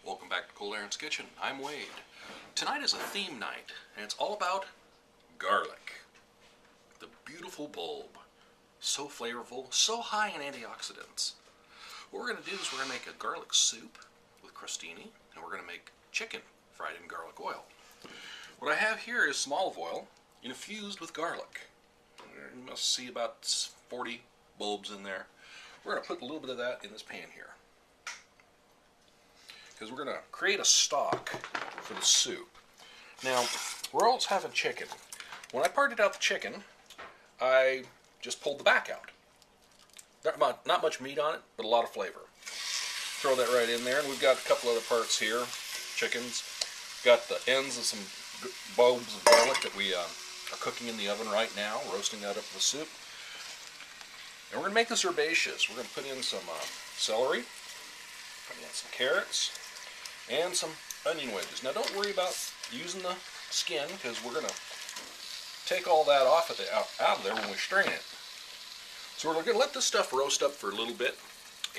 Welcome back to Cold Aaron's Kitchen. I'm Wade. Tonight is a theme night, and it's all about garlic. The beautiful bulb. So flavorful, so high in antioxidants. What we're going to do is we're going to make a garlic soup with crostini, and we're going to make chicken fried in garlic oil. What I have here is some olive oil infused with garlic. You must see about 40 bulbs in there. We're going to put a little bit of that in this pan here, because we're going to create a stock for the soup. Now, we're also having chicken. When I parted out the chicken, I just pulled the back out. Not much meat on it, but a lot of flavor. Throw that right in there, and we've got a couple other parts here. Chickens. Got the ends of some bulbs of garlic that we are cooking in the oven right now, roasting that up for the soup. And we're going to make this herbaceous. We're going to put in some celery, put in some carrots, and some onion wedges. Now don't worry about using the skin, because we're going to take all that off of out of there when we strain it. So we're going to let this stuff roast up for a little bit,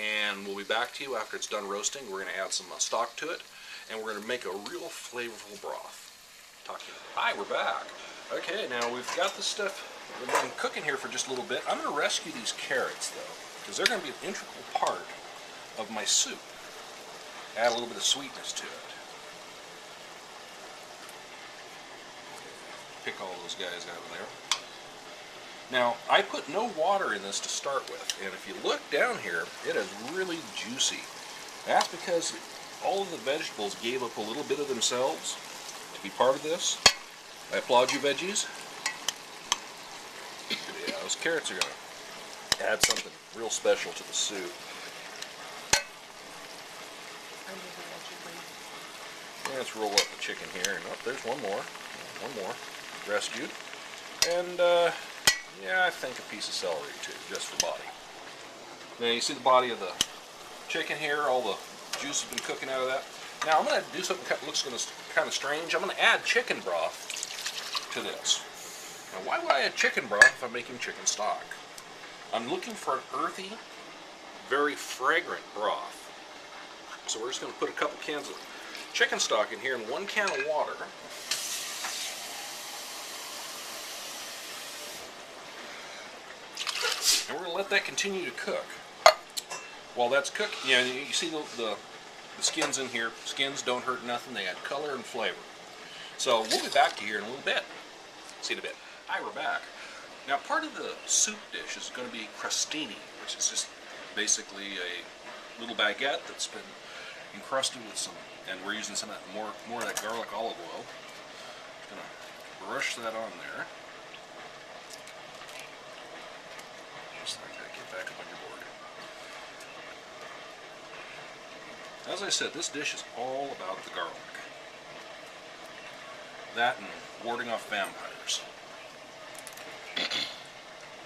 and we'll be back to you after it's done roasting. We're going to add some stock to it, and we're going to make a real flavorful broth. Talk to you. Hi, we're back. Okay, now we've got this stuff. We've been cooking here for just a little bit. I'm going to rescue these carrots, though, because they're going to be an integral part of my soup. Add a little bit of sweetness to it. Pick all those guys out of there. Now, I put no water in this to start with, and if you look down here, it is really juicy. That's because all of the vegetables gave up a little bit of themselves to be part of this. I applaud you, veggies. Yeah, those carrots are going to add something real special to the soup. Let's roll up the chicken here, and oh, there's one more rescued, and yeah, I think a piece of celery too, just for body. Now you see the body of the chicken here, all the juice has been cooking out of that. Now I'm going to do something that looks kind of strange. I'm going to add chicken broth to this. Now why would I add chicken broth if I'm making chicken stock? I'm looking for an earthy, very fragrant broth. So we're just going to put a couple cans of chicken stock in here and 1 can of water. And we're going to let that continue to cook. While that's cooking, you see the skins in here. Skins don't hurt nothing. They add color and flavor. So we'll be back to you here in a little bit. See you in a bit. Hi, we're back. Now part of the soup dish is going to be crostini, which is just basically a little baguette that's been encrusted with some, and we're using some of that more of that garlic olive oil. Just going to brush that on there. Just like that. Get back up on your board. As I said, this dish is all about the garlic. That and warding off vampires.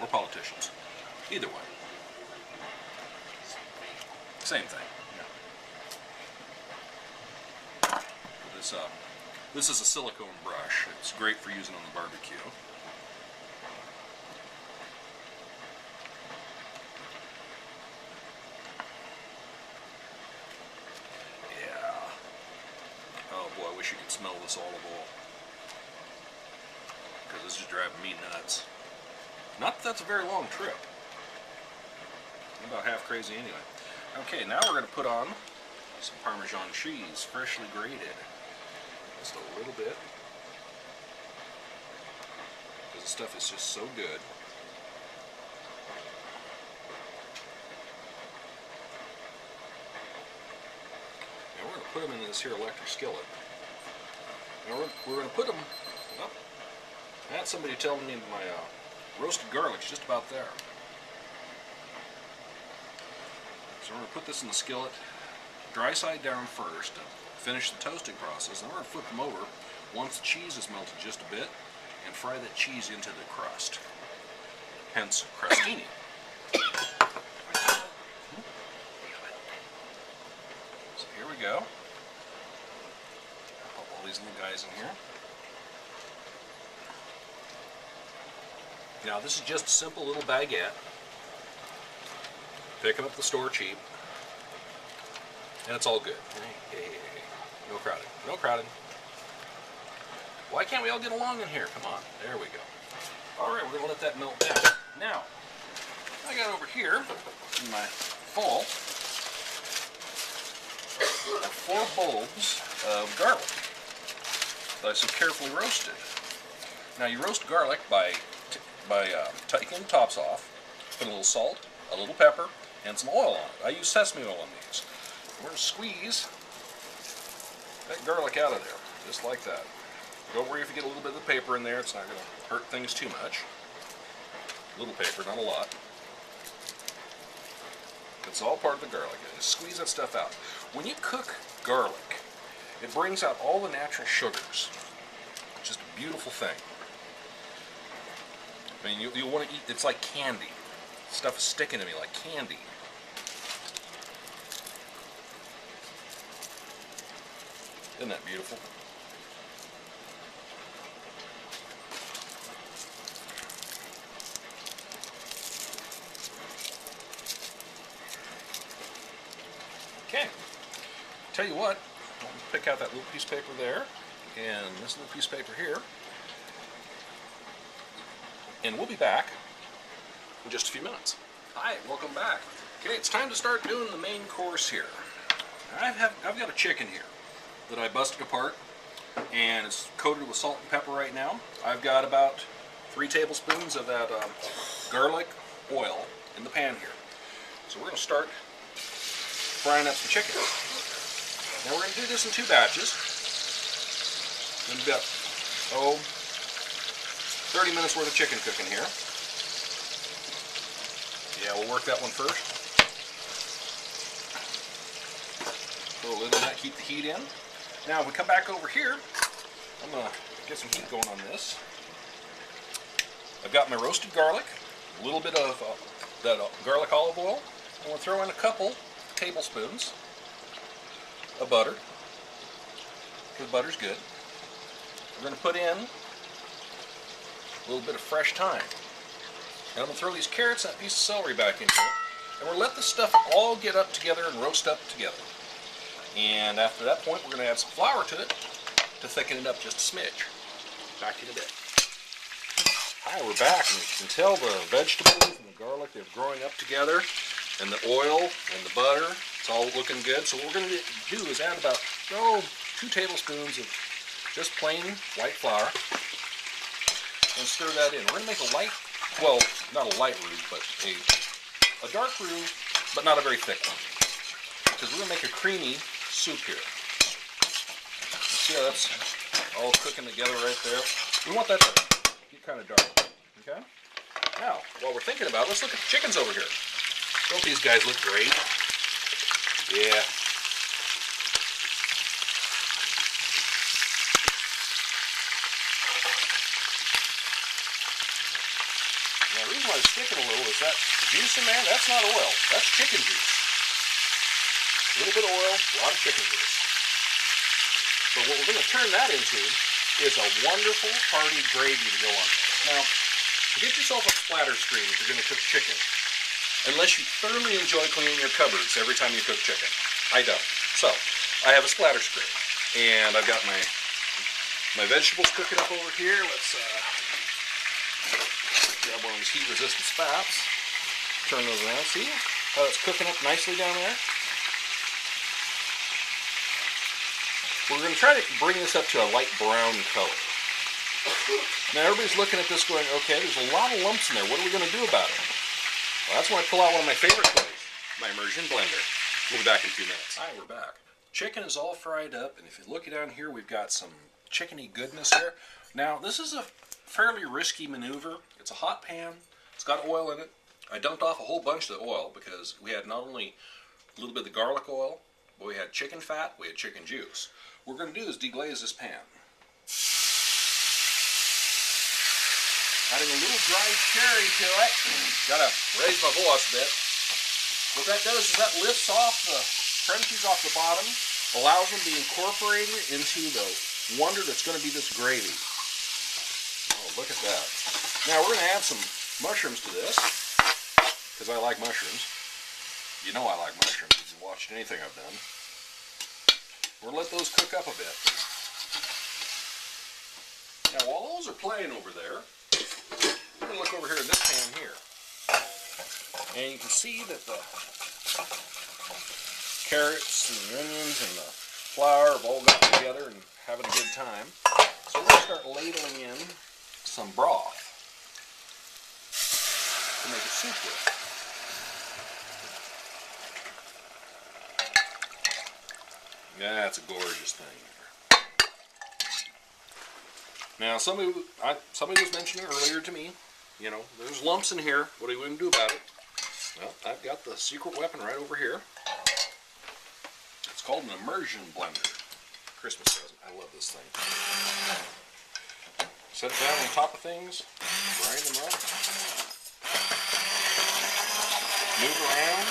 Or politicians. Either way. Same thing. Yeah. This is a silicone brush. It's great for using on the barbecue. I wish you could smell this olive oil, because this is driving me nuts. Not that that's a very long trip. I'm about half crazy anyway. Okay, now we're going to put on some Parmesan cheese, freshly grated. Just a little bit, because the stuff is just so good. Now we're going to put them in this here electric skillet. Now we're going to put them up. I had somebody telling me my roasted garlic's just about there. So we're going to put this in the skillet, dry side down first, to finish the toasting process. Then we're going to flip them over once the cheese is melted just a bit, and fry that cheese into the crust. Hence, crostini. So here we go. Pop all these little guys in here. Now this is just a simple little baguette. Pick them up at the store cheap. and it's all good. Hey. No crowding. No crowding. Why can't we all get along in here? Come on. There we go. All right, we're going to let that melt down. Now, I got over here in my bowl 4 bulbs of garlic that I so carefully roasted. Now, you roast garlic by taking the tops off, put a little salt, a little pepper, and some oil on it. I use sesame oil on these. We're going to squeeze that garlic out of there, just like that. Don't worry if you get a little bit of the paper in there, it's not going to hurt things too much. A little paper, not a lot. It's all part of the garlic. Just squeeze that stuff out. When you cook garlic, it brings out all the natural sugars. It's just a beautiful thing. I mean, you want to eat, it's like candy. Stuff is sticking to me like candy. Isn't that beautiful? Okay. Tell you what, I'll pick out that little piece of paper there and this little piece of paper here. And we'll be back in just a few minutes. Hi, welcome back. Okay, it's time to start doing the main course here. I've got a chicken here that I busted apart, and it's coated with salt and pepper right now. I've got about 3 tablespoons of that garlic oil in the pan here. So we're going to start frying up some chicken. Now we're going to do this in 2 batches. We've got 30 minutes worth of chicken cooking here. Yeah, we'll work that one first. Put a lid on that, keep the heat in. Now, if we come back over here, I'm going to get some heat going on this. I've got my roasted garlic, a little bit of that garlic olive oil. I'm going to throw in a couple tablespoons of butter, because butter's good. We're going to put in a little bit of fresh thyme. And I'm going to throw these carrots and that piece of celery back into it. And we'll let this stuff all get up together and roast up together. And after that point, we're going to add some flour to it to thicken it up just a smidge. Back to you in a bit. Hi, we're back, and you can tell the vegetables and the garlic, they're growing up together, and the oil and the butter, it's all looking good. So what we're going to do is add about 2 tablespoons of just plain white flour, and stir that in. We're going to make a light, well, not a light roux, but a dark roux, but not a very thick one, because we're going to make a creamy soup here. See how that's all cooking together right there? We want that to get kind of dark. Okay? Now, while we're thinking about it, let's look at the chickens over here. Don't these guys look great? Yeah. Now, the reason why it's sticking a little is that juice in there, that's not oil. That's chicken juice. A little bit of oil, a lot of chicken juice. So what we're going to turn that into is a wonderful, hearty gravy to go on there. Now, get yourself a splatter screen if you're going to cook chicken. Unless you thoroughly enjoy cleaning your cupboards every time you cook chicken. I don't. So, I have a splatter screen. And I've got my vegetables cooking up over here. Let's grab one of these heat-resistant spats. Turn those around. See how it's cooking up nicely down there? We're going to try to bring this up to a light brown color. Now everybody's looking at this going, okay, there's a lot of lumps in there. What are we going to do about it? Well, that's when I pull out one of my favorite toys, my immersion blender. We'll be back in a few minutes. Hi, we're back. Chicken is all fried up, and if you look down here, we've got some chickeny goodness here. Now, this is a fairly risky maneuver. It's a hot pan. It's got oil in it. I dumped off a whole bunch of the oil because we had not only a little bit of the garlic oil, but we had chicken fat, we had chicken juice. What we're going to do is deglaze this pan. Adding a little dry cherry to it. Gotta raise my voice a bit. What that does is that lifts off the crunchies off the bottom, allows them to be incorporated into the wonder that's going to be this gravy. Oh, look at that. Now we're going to add some mushrooms to this, because I like mushrooms. You know I like mushrooms if you've watched anything I've done. We'll let those cook up a bit. Now while those are playing over there, we're going to look over here in this pan here. And you can see that the carrots and the onions and the flour have all got together and having a good time. So we're going to start ladling in some broth to make a soup with. Yeah, that's a gorgeous thing. Now, somebody was mentioning earlier to me, you know, there's lumps in here. What are you going to do about it? Well, I've got the secret weapon right over here. It's called an immersion blender. Christmas present. I love this thing. Set it down on top of things, grind them up, move around.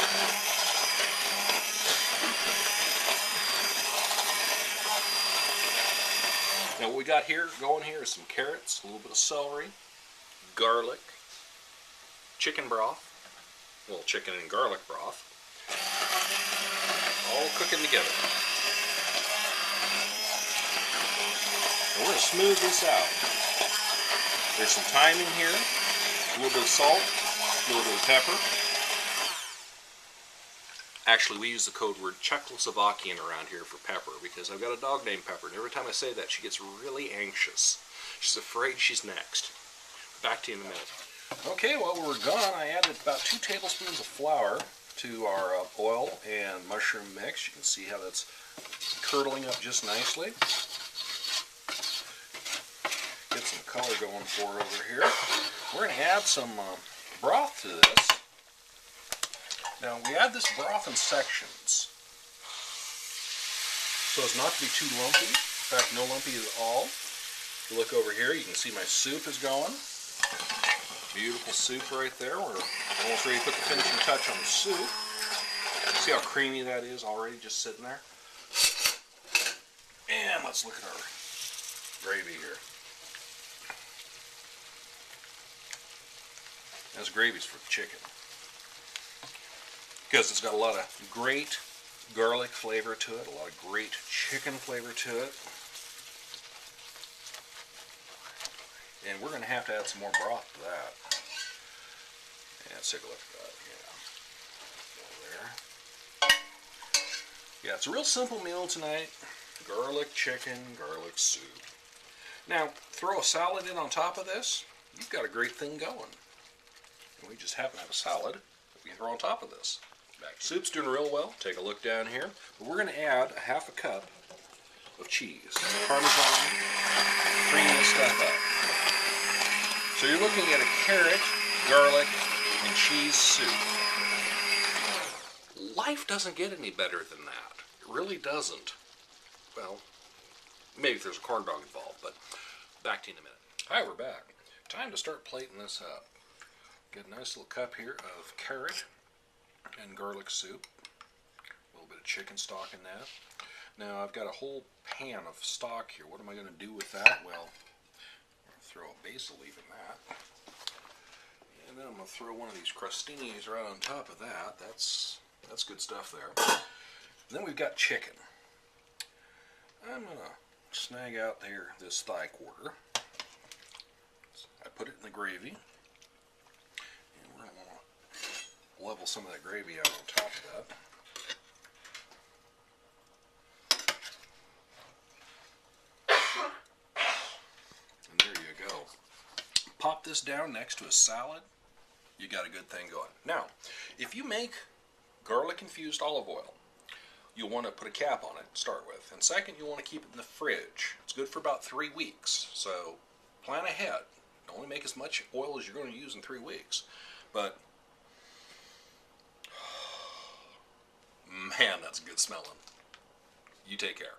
Now what we got here, going here, is some carrots, a little bit of celery, garlic, chicken broth, well, chicken and garlic broth, all cooking together. And we're going to smooth this out. There's some thyme in here, a little bit of salt, a little bit of pepper. Actually, we use the code word Czechoslovakian around here for pepper because I've got a dog named Pepper, and every time I say that, she gets really anxious. She's afraid she's next. Back to you in a minute. Okay, while we were gone, I added about 2 tablespoons of flour to our oil and mushroom mix. You can see how that's curdling up just nicely. Get some color going for it over here. We're going to add some broth to this. Now, we add this broth in sections so as not to be too lumpy. In fact, no lumpy at all. If you look over here, you can see my soup is going. Beautiful soup right there. We're almost ready to put the finishing touch on the soup. See how creamy that is already just sitting there? And let's look at our gravy here. This gravy's for the chicken, because it's got a lot of great garlic flavor to it, a lot of great chicken flavor to it. And we're going to have to add some more broth to that. Yeah, let's take a look at that. Yeah. There. Yeah, it's a real simple meal tonight. Garlic chicken, garlic soup. Now, throw a salad in on top of this, you've got a great thing going. And we just happen to have a salad that we throw on top of this. Soup's doing real well. Take a look down here. But we're going to add a half a cup of cheese. Parmesan. Cream this stuff up. So you're looking at a carrot, garlic, and cheese soup. Life doesn't get any better than that. It really doesn't. Well, maybe if there's a corn dog involved, but back to you in a minute. Hi, we're back. Time to start plating this up. Get a nice little cup here of carrot and garlic soup. A little bit of chicken stock in that. Now I've got a whole pan of stock here. What am I going to do with that? Well, I'm going to throw a basil leaf in that. And then I'm going to throw one of these crostinis right on top of that. That's good stuff there. And then we've got chicken. I'm going to snag out here this thigh quarter. I put it in the gravy. Level some of that gravy out on top of that. And there you go. Pop this down next to a salad. You got a good thing going. Now, if you make garlic infused olive oil, you'll want to put a cap on it to start with. And second, you'll want to keep it in the fridge. It's good for about 3 weeks. So plan ahead. Only make as much oil as you're going to use in 3 weeks. But man, that's good smelling. You take care.